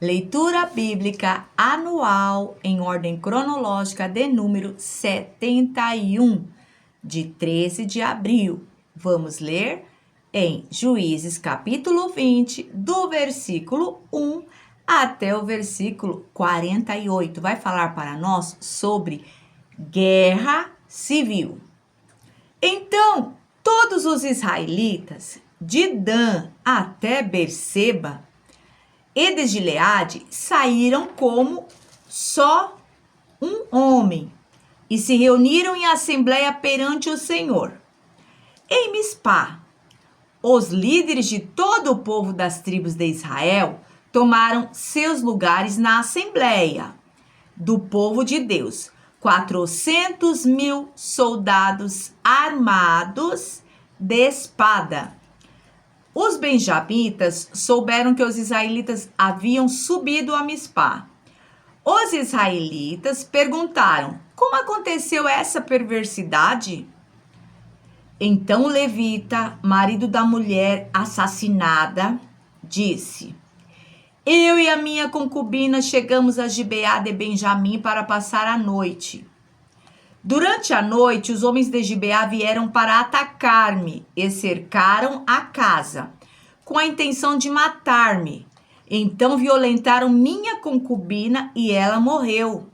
Leitura bíblica anual em ordem cronológica de número 71, de 13 de abril. Vamos ler em Juízes capítulo 20, do versículo 1 até o versículo 48. Vai falar para nós sobre guerra civil. Então, todos os israelitas, de Dan até Berseba e de Gileade, saíram como só um homem e se reuniram em assembleia perante o Senhor. Em Mispá, os líderes de todo o povo das tribos de Israel tomaram seus lugares na assembleia do povo de Deus. 400.000 soldados armados de espada. Os benjamitas souberam que os israelitas haviam subido a Mispá. Os israelitas perguntaram: como aconteceu essa perversidade? Então o levita, marido da mulher assassinada, disse: eu e a minha concubina chegamos a Gibeá de Benjamim para passar a noite. Durante a noite, os homens de Gibeá vieram para atacar-me e cercaram a casa, com a intenção de matar-me. Então violentaram minha concubina e ela morreu.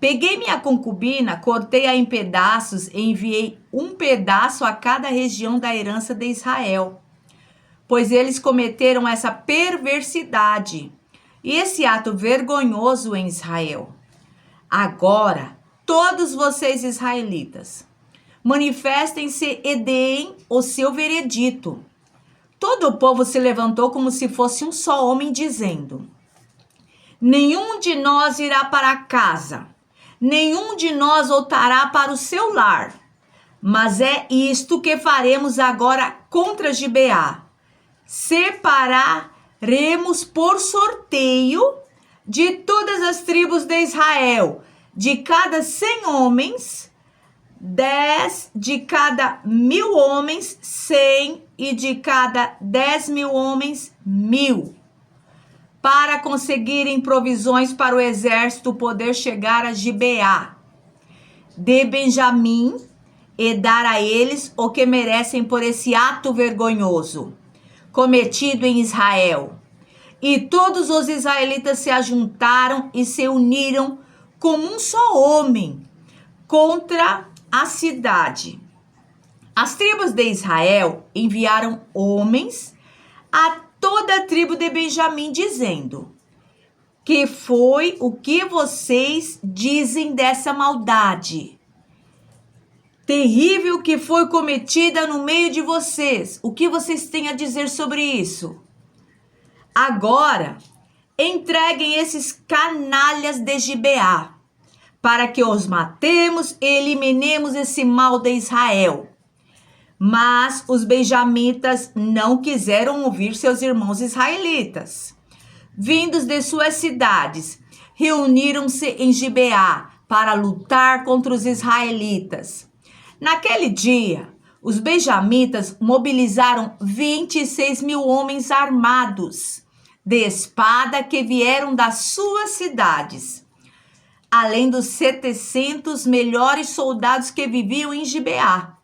Peguei minha concubina, cortei-a em pedaços e enviei um pedaço a cada região da herança de Israel, pois eles cometeram essa perversidade e esse ato vergonhoso em Israel. Agora, todos vocês israelitas, manifestem-se e deem o seu veredito. Todo o povo se levantou como se fosse um só homem, dizendo: nenhum de nós irá para casa, nenhum de nós voltará para o seu lar. Mas é isto que faremos agora contra Gibeá. Separaremos por sorteio de todas as tribos de Israel, de cada 100 homens, 10, de cada 1.000 homens, 100, e de cada 10.000 homens, 1.000, para conseguirem provisões para o exército poder chegar a Gibeá de Benjamim e dar a eles o que merecem por esse ato vergonhoso cometido em Israel. E todos os israelitas se ajuntaram e se uniram como um só homem contra a cidade. As tribos de Israel enviaram homens a toda a tribo de Benjamim, dizendo: que foi o que vocês dizem dessa maldade terrível que foi cometida no meio de vocês? O que vocês têm a dizer sobre isso? Agora, entreguem esses canalhas de Gibeá, para que os matemos e eliminemos esse mal de Israel. Mas os benjamitas não quiseram ouvir seus irmãos israelitas. Vindos de suas cidades, reuniram-se em Gibeá para lutar contra os israelitas. Naquele dia, os benjamitas mobilizaram 26.000 homens armados de espada que vieram das suas cidades, além dos 700 melhores soldados que viviam em Gibeá.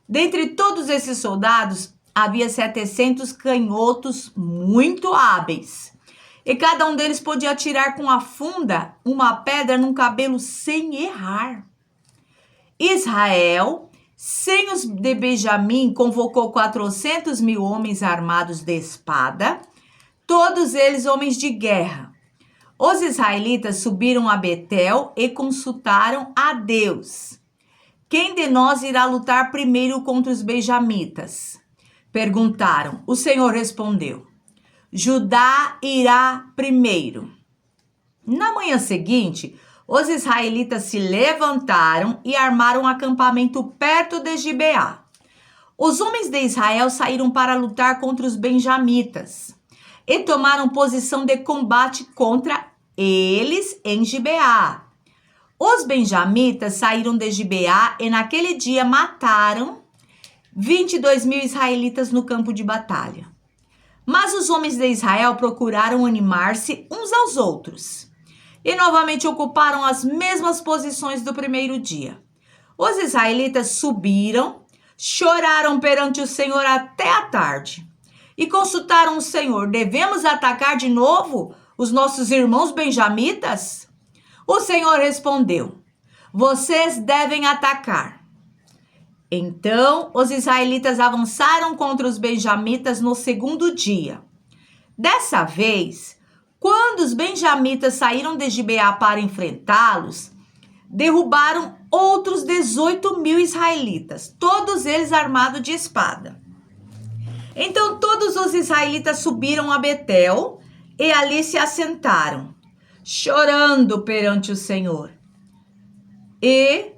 Dentre todos esses soldados, havia 700 canhotos muito hábeis, e cada um deles podia atirar com a funda uma pedra num cabelo sem errar. Israel, sem os de Benjamim, convocou 400.000 homens armados de espada, todos eles homens de guerra. Os israelitas subiram a Betel e consultaram a Deus: quem de nós irá lutar primeiro contra os benjamitas? Perguntaram. O Senhor respondeu: Judá irá primeiro. Na manhã seguinte, os israelitas se levantaram e armaram um acampamento perto de Gibeá. Os homens de Israel saíram para lutar contra os benjamitas e tomaram posição de combate contra eles em Gibeá. Os benjamitas saíram de Gibeá e naquele dia mataram 22.000 israelitas no campo de batalha. Mas os homens de Israel procuraram animar-se uns aos outros e novamente ocuparam as mesmas posições do primeiro dia. Os israelitas subiram, choraram perante o Senhor até a tarde e consultaram o Senhor: devemos atacar de novo os nossos irmãos benjamitas? O Senhor respondeu: vocês devem atacar. Então os israelitas avançaram contra os benjamitas no segundo dia. Dessa vez, quando os benjamitas saíram de Gibeá para enfrentá-los, derrubaram outros 18.000 israelitas, todos eles armados de espada. Então todos os israelitas subiram a Betel e ali se assentaram, chorando perante o Senhor. E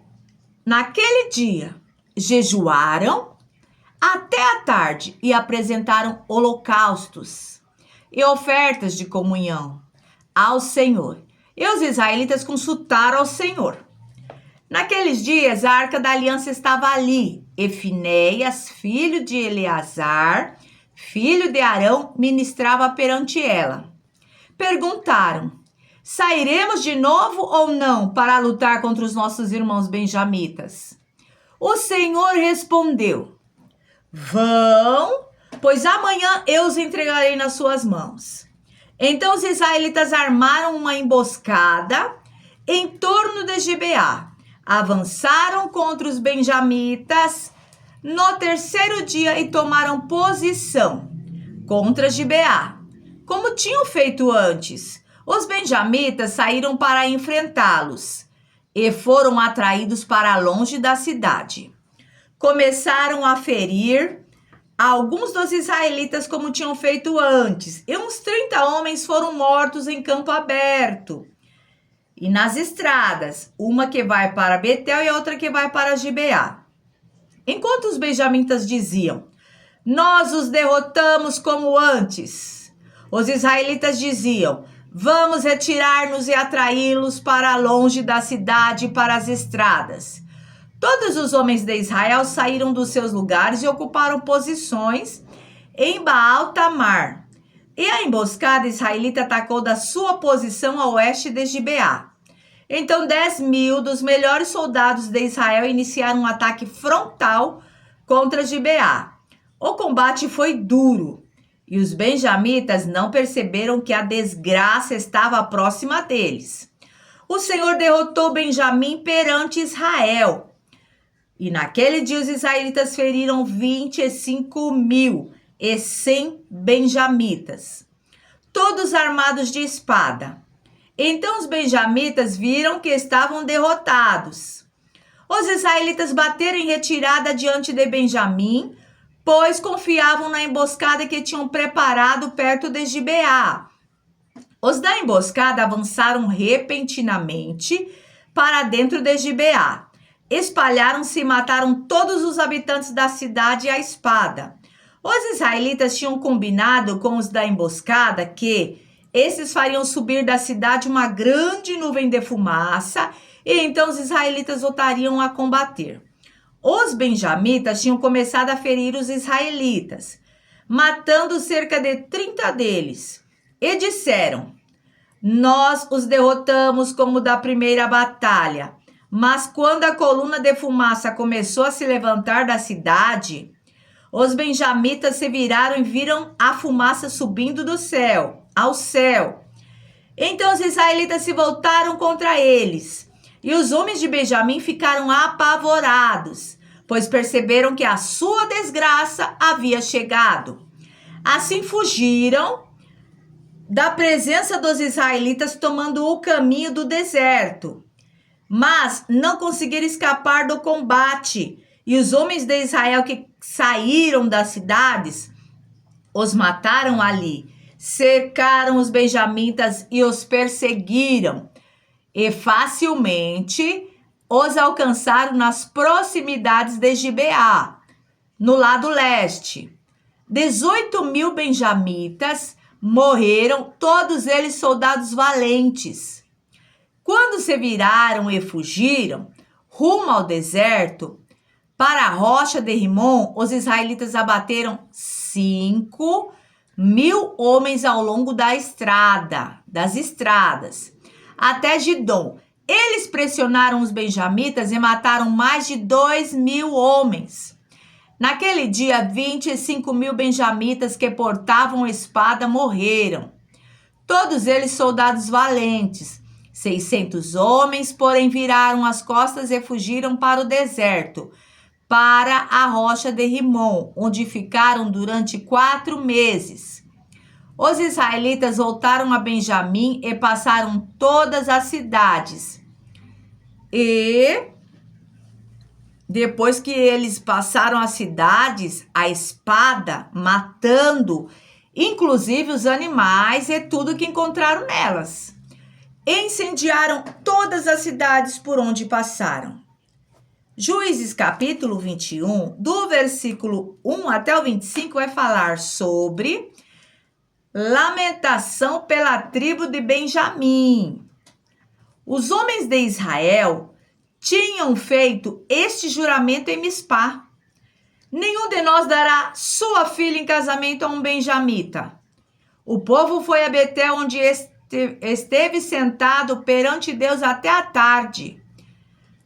naquele dia jejuaram até a tarde e apresentaram holocaustos e ofertas de comunhão ao Senhor. E os israelitas consultaram ao Senhor. Naqueles dias, a Arca da Aliança estava ali, e Finéias, filho de Eleazar, filho de Arão, ministrava perante ela. Perguntaram: sairemos de novo ou não para lutar contra os nossos irmãos benjamitas? O Senhor respondeu: vão, pois amanhã eu os entregarei nas suas mãos. Então os israelitas armaram uma emboscada em torno de Gibeá, avançaram contra os benjamitas no terceiro dia e tomaram posição contra Gibeá, como tinham feito antes. Os benjamitas saíram para enfrentá-los e foram atraídos para longe da cidade. Começaram a ferir alguns dos israelitas como tinham feito antes, e uns 30 homens foram mortos em campo aberto e nas estradas, uma que vai para Betel e outra que vai para Gibeá. Enquanto os benjamitas diziam: nós os derrotamos como antes, os israelitas diziam: vamos retirar-nos e atraí-los para longe da cidade e para as estradas. Todos os homens de Israel saíram dos seus lugares e ocuparam posições em Baal-Tamar. E a emboscada israelita atacou da sua posição a oeste de Gibeá. Então 10.000 dos melhores soldados de Israel iniciaram um ataque frontal contra Gibeá. O combate foi duro e os benjamitas não perceberam que a desgraça estava próxima deles. O Senhor derrotou Benjamim perante Israel. E naquele dia os israelitas feriram 25.100 benjamitas, todos armados de espada. Então os benjamitas viram que estavam derrotados. Os israelitas bateram em retirada diante de Benjamim, pois confiavam na emboscada que tinham preparado perto de Gibeá. Os da emboscada avançaram repentinamente para dentro de Gibeá. Espalharam-se e mataram todos os habitantes da cidade à espada. Os israelitas tinham combinado com os da emboscada que esses fariam subir da cidade uma grande nuvem de fumaça e então os israelitas voltariam a combater. Os benjamitas tinham começado a ferir os israelitas, matando cerca de 30 deles, e disseram: nós os derrotamos como da primeira batalha. Mas quando a coluna de fumaça começou a se levantar da cidade, os benjamitas se viraram e viram a fumaça subindo do céu, ao céu. Então os israelitas se voltaram contra eles, e os homens de Benjamim ficaram apavorados, pois perceberam que a sua desgraça havia chegado. Assim fugiram da presença dos israelitas, tomando o caminho do deserto. Mas não conseguiram escapar do combate, e os homens de Israel que saíram das cidades os mataram ali, cercaram os benjamitas e os perseguiram, e facilmente os alcançaram nas proximidades de Gibeá, no lado leste. 18.000 benjamitas morreram, todos eles soldados valentes. Quando se viraram e fugiram rumo ao deserto, para a rocha de Rimom, os israelitas abateram 5 1.000 homens ao longo das estradas, até Gidom. Eles pressionaram os benjamitas e mataram mais de 2.000 homens. Naquele dia, 25.000 benjamitas que portavam espada morreram. Todos eles soldados valentes. 600 homens, porém, viraram as costas e fugiram para o deserto, para a rocha de Rimom, onde ficaram durante 4 meses. Os israelitas voltaram a Benjamim e passaram todas as cidades. E depois que eles passaram as cidades, a espada, matando, inclusive os animais e tudo que encontraram nelas. Incendiaram todas as cidades por onde passaram. Juízes capítulo 21, do versículo 1 até o 25, vai falar sobre lamentação pela tribo de Benjamim. Os homens de Israel tinham feito este juramento em Mispá: nenhum de nós dará sua filha em casamento a um benjamita. O povo foi a Betel, onde esteve sentado perante Deus até a tarde,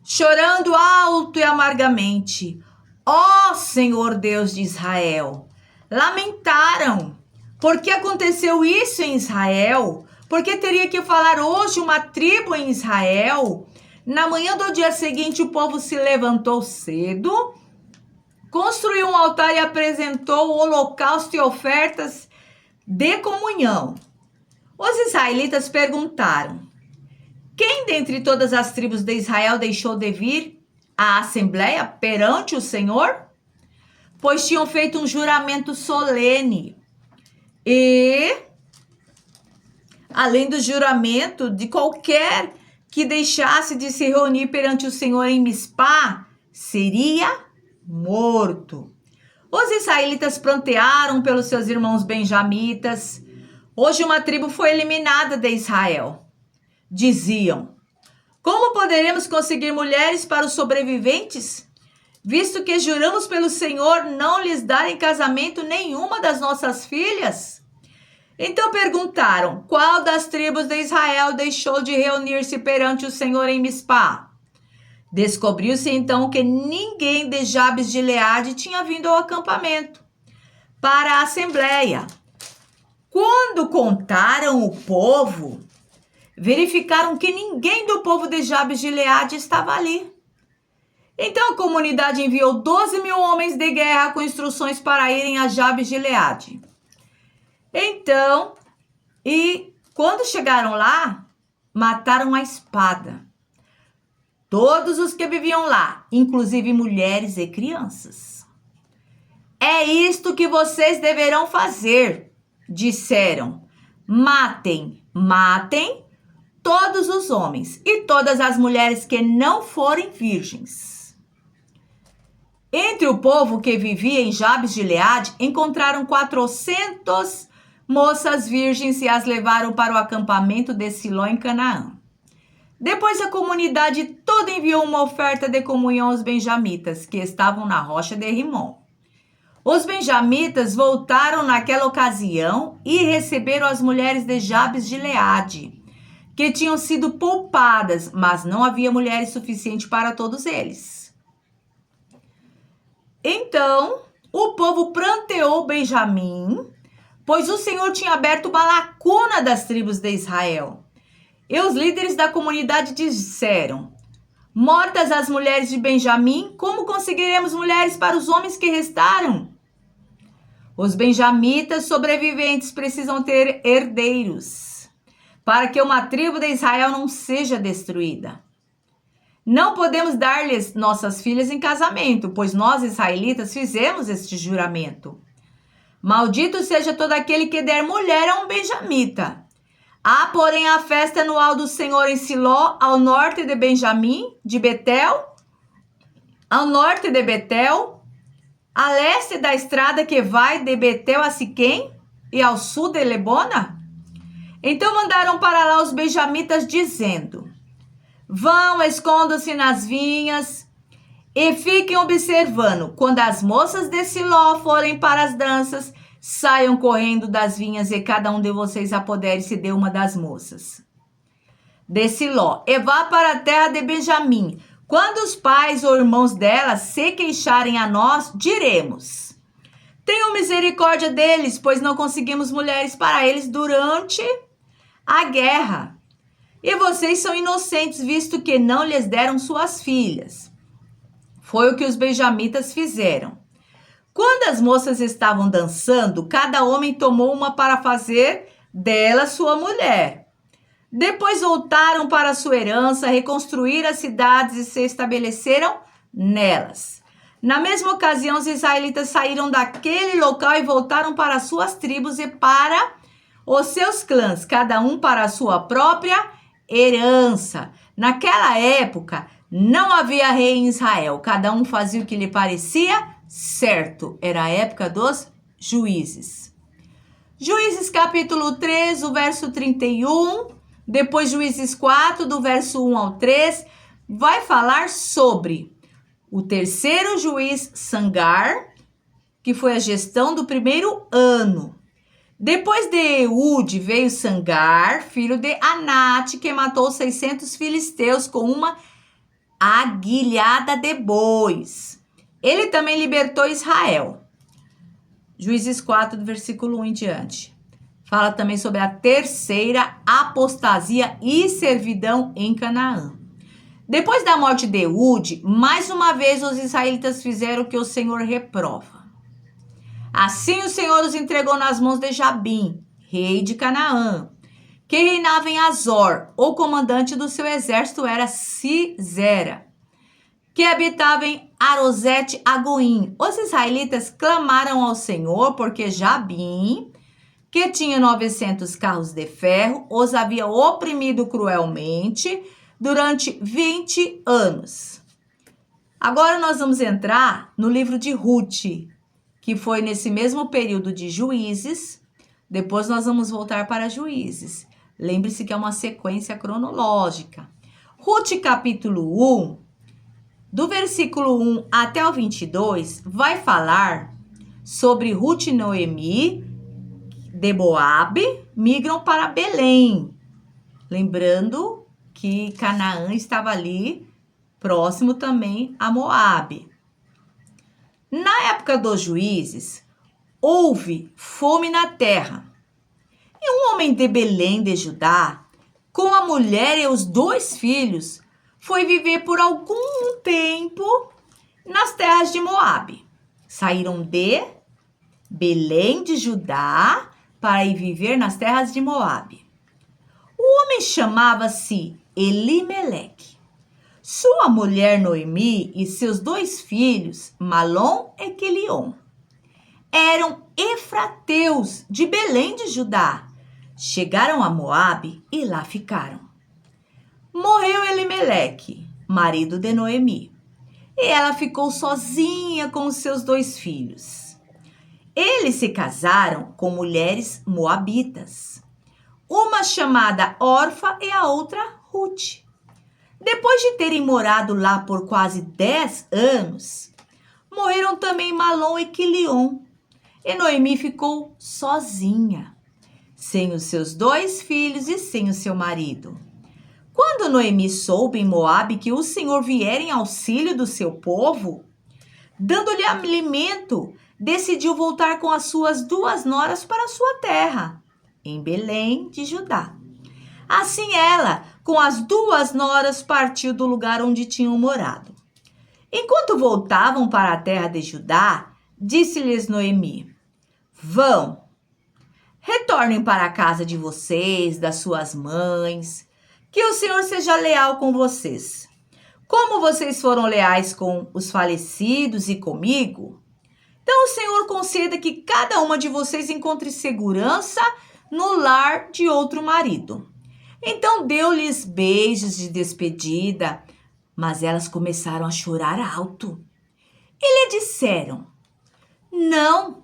chorando alto e amargamente. Ó Senhor Deus de Israel, lamentaram. Por que aconteceu isso em Israel? Por que teria que falar hoje uma tribo em Israel? Na manhã do dia seguinte, o povo se levantou cedo, construiu um altar e apresentou holocausto e ofertas de comunhão. Os israelitas perguntaram: quem dentre todas as tribos de Israel deixou de vir à assembleia perante o Senhor? Pois tinham feito um juramento solene. E, além do juramento, de qualquer que deixasse de se reunir perante o Senhor em Mispá, seria morto. Os israelitas prantearam pelos seus irmãos benjamitas. Hoje uma tribo foi eliminada de Israel. Diziam: como poderemos conseguir mulheres para os sobreviventes, visto que juramos pelo Senhor não lhes dar em casamento nenhuma das nossas filhas? Então perguntaram: qual das tribos de Israel deixou de reunir-se perante o Senhor em Mispá? Descobriu-se então que ninguém de Jabes de Gileade tinha vindo ao acampamento para a assembleia. Quando contaram o povo, verificaram que ninguém do povo de Jabes de Gileade estava ali. Então a comunidade enviou 12.000 homens de guerra com instruções para irem a Jabes de Gileade. Então, e quando chegaram lá, mataram a espada todos os que viviam lá, inclusive mulheres e crianças. É isto que vocês deverão fazer, disseram. Matem todos os homens e todas as mulheres que não forem virgens. Entre o povo que vivia em Jabes de Gileade, encontraram 400 moças virgens e as levaram para o acampamento de Siló em Canaã. Depois a comunidade toda enviou uma oferta de comunhão aos benjamitas, que estavam na rocha de Rimom. Os benjamitas voltaram naquela ocasião e receberam as mulheres de Jabes de Gileade, que tinham sido poupadas, mas não havia mulheres suficientes para todos eles. Então, o povo pranteou Benjamim, pois o Senhor tinha aberto uma lacuna das tribos de Israel. E os líderes da comunidade disseram: mortas as mulheres de Benjamim, como conseguiremos mulheres para os homens que restaram? Os benjamitas sobreviventes precisam ter herdeiros, para que uma tribo de Israel não seja destruída. Não podemos dar-lhes nossas filhas em casamento, pois nós, israelitas, fizemos este juramento. Maldito seja todo aquele que der mulher a um benjamita. Há, porém, a festa anual do Senhor em Siló, ao norte de Benjamim, de Betel, ao norte de Betel, a leste da estrada que vai de Betel a Siquém e ao sul de Lebona. Então mandaram para lá os benjamitas, dizendo: vão, escondam-se nas vinhas e fiquem observando. Quando as moças de Siló forem para as danças, Saiam correndo das vinhas e cada um de vocês apodere-se de uma das moças de Siló, e vá para a terra de Benjamim. Quando os pais ou irmãos dela se queixarem a nós, diremos: tenham misericórdia deles, pois não conseguimos mulheres para eles durante a guerra. E vocês são inocentes, visto que não lhes deram suas filhas. Foi o que os benjamitas fizeram. Quando as moças estavam dançando, cada homem tomou uma para fazer dela sua mulher. Depois voltaram para sua herança, reconstruíram as cidades e se estabeleceram nelas. Na mesma ocasião, os israelitas saíram daquele local e voltaram para suas tribos e para os seus clãs, cada um para a sua própria herança. Naquela época, não havia rei em Israel, cada um fazia o que lhe parecia certo. Era a época dos juízes. Juízes capítulo 3, o verso 31, depois Juízes 4, do verso 1 ao 3, vai falar sobre o terceiro juiz Sangar, que foi a gestão do primeiro ano. Depois de Eude veio Sangar, filho de Anate, que matou 600 filisteus com uma aguilhada de bois. Ele também libertou Israel. Juízes 4, do versículo 1 em diante. Fala também sobre a terceira apostasia e servidão em Canaã. Depois da morte de Eude, mais uma vez os israelitas fizeram o que o Senhor reprova. Assim o Senhor os entregou nas mãos de Jabim, rei de Canaã, que reinava em Azor. O comandante do seu exército era Sisera, que habitava em Arosete Agoim. Os israelitas clamaram ao Senhor porque Jabim, que tinha 900 carros de ferro, os havia oprimido cruelmente durante 20 anos. Agora nós vamos entrar no livro de Ruth, que foi nesse mesmo período de Juízes. Depois nós vamos voltar para Juízes. Lembre-se que é uma sequência cronológica. Ruth capítulo 1, do versículo 1 até o 22, vai falar sobre Ruth e Noemi de Moabe migram para Belém. Lembrando que Canaã estava ali próximo também a Moabe. Na época dos juízes, houve fome na terra. E um homem de Belém de Judá, com a mulher e os 2 filhos, foi viver por algum tempo nas terras de Moabe. Saíram de Belém de Judá para ir viver nas terras de Moabe. O homem chamava-se Elimeleque. Sua mulher Noemi e seus 2 filhos, Malom e Quelion, eram efrateus de Belém de Judá. Chegaram a Moabe e lá ficaram. Morreu Elimeleque, marido de Noemi, e ela ficou sozinha com os seus 2 filhos. Eles se casaram com mulheres moabitas, uma chamada Orfa e a outra Ruth. Depois de terem morado lá por quase 10 anos, morreram também Malom e Quilion, e Noemi ficou sozinha, sem os seus 2 filhos e sem o seu marido. Quando Noemi soube em Moabe que o Senhor viera em auxílio do seu povo, dando-lhe alimento, decidiu voltar com as suas 2 noras para a sua terra, em Belém de Judá. Assim ela, com as 2 noras, partiu do lugar onde tinham morado. Enquanto voltavam para a terra de Judá, disse-lhes Noemi: vão, retornem para a casa de vocês, das suas mães, que o Senhor seja leal com vocês. Como vocês foram leais com os falecidos e comigo, então o Senhor conceda que cada uma de vocês encontre segurança no lar de outro marido. Então deu-lhes beijos de despedida, mas elas começaram a chorar alto. E lhe disseram: não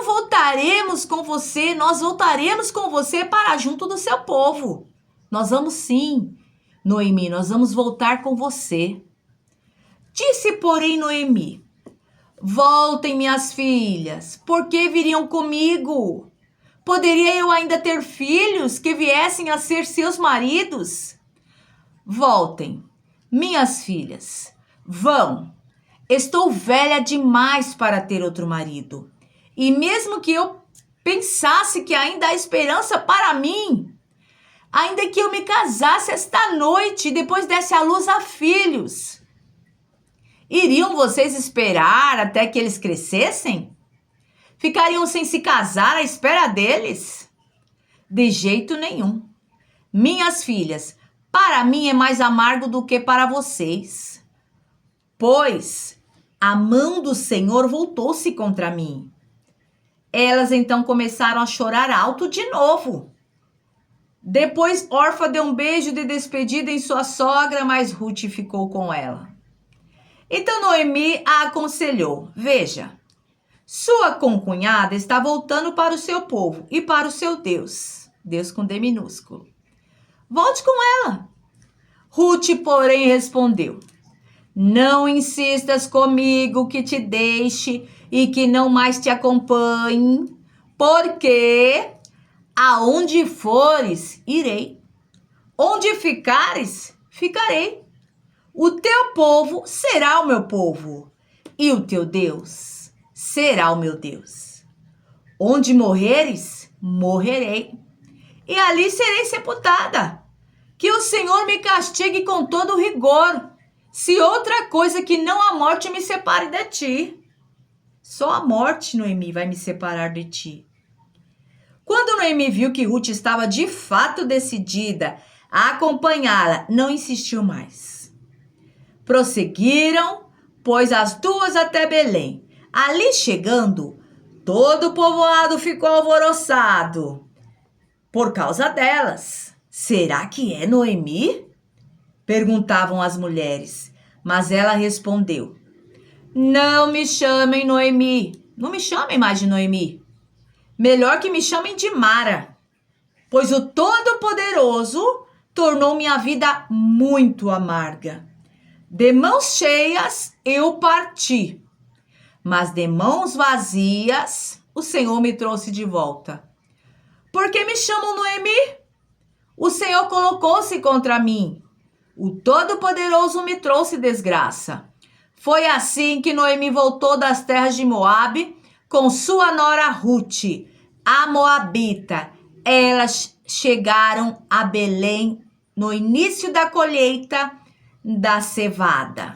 voltaremos com você, nós voltaremos com você para junto do seu povo. Nós vamos sim, Noemi, nós vamos voltar com você. Disse, porém, Noemi: Voltem, minhas filhas, por que viriam comigo? Poderia eu ainda ter filhos que viessem a ser seus maridos? Voltem, minhas filhas, vão. Estou velha demais para ter outro marido. E mesmo que eu pensasse que ainda há esperança para mim, ainda que eu me casasse esta noite e depois desse à luz a filhos, iriam vocês esperar até que eles crescessem? Ficariam sem se casar à espera deles? De jeito nenhum. Minhas filhas, para mim é mais amargo do que para vocês. Pois a mão do Senhor voltou-se contra mim. Elas então começaram a chorar alto de novo. Depois Orfa deu um beijo de despedida em sua sogra, mas Ruth ficou com ela. Então Noemi a aconselhou: veja, sua concunhada está voltando para o seu povo e para o seu Deus. Deus com D minúsculo. Volte com ela. Ruth, porém, respondeu: não insistas comigo que te deixe e que não mais te acompanhe, porque aonde fores, irei. Onde ficares, ficarei. O teu povo será o meu povo, e o teu Deus será o meu Deus. Onde morreres, morrerei, e ali serei sepultada. Que o Senhor me castigue com todo rigor, se outra coisa que não a morte me separe de ti. Só a morte, Noemi, vai me separar de ti. Quando Noemi viu que Ruth estava de fato decidida a acompanhá-la, não insistiu mais. Prosseguiram, pois as duas até Belém. Ali chegando, todo o povoado ficou alvoroçado por causa delas. Será que é Noemi? Perguntavam as mulheres, mas ela respondeu: não me chamem Noemi, não me chamem mais de Noemi. Melhor que me chamem de Mara, pois o Todo-Poderoso tornou minha vida muito amarga. De mãos cheias eu parti, mas de mãos vazias o Senhor me trouxe de volta. Por que me chamam Noemi? O Senhor colocou-se contra mim. O Todo-Poderoso me trouxe desgraça. Foi assim que Noemi voltou das terras de Moabe com sua nora Ruth, a Moabita. Elas chegaram a Belém no início da colheita da cevada.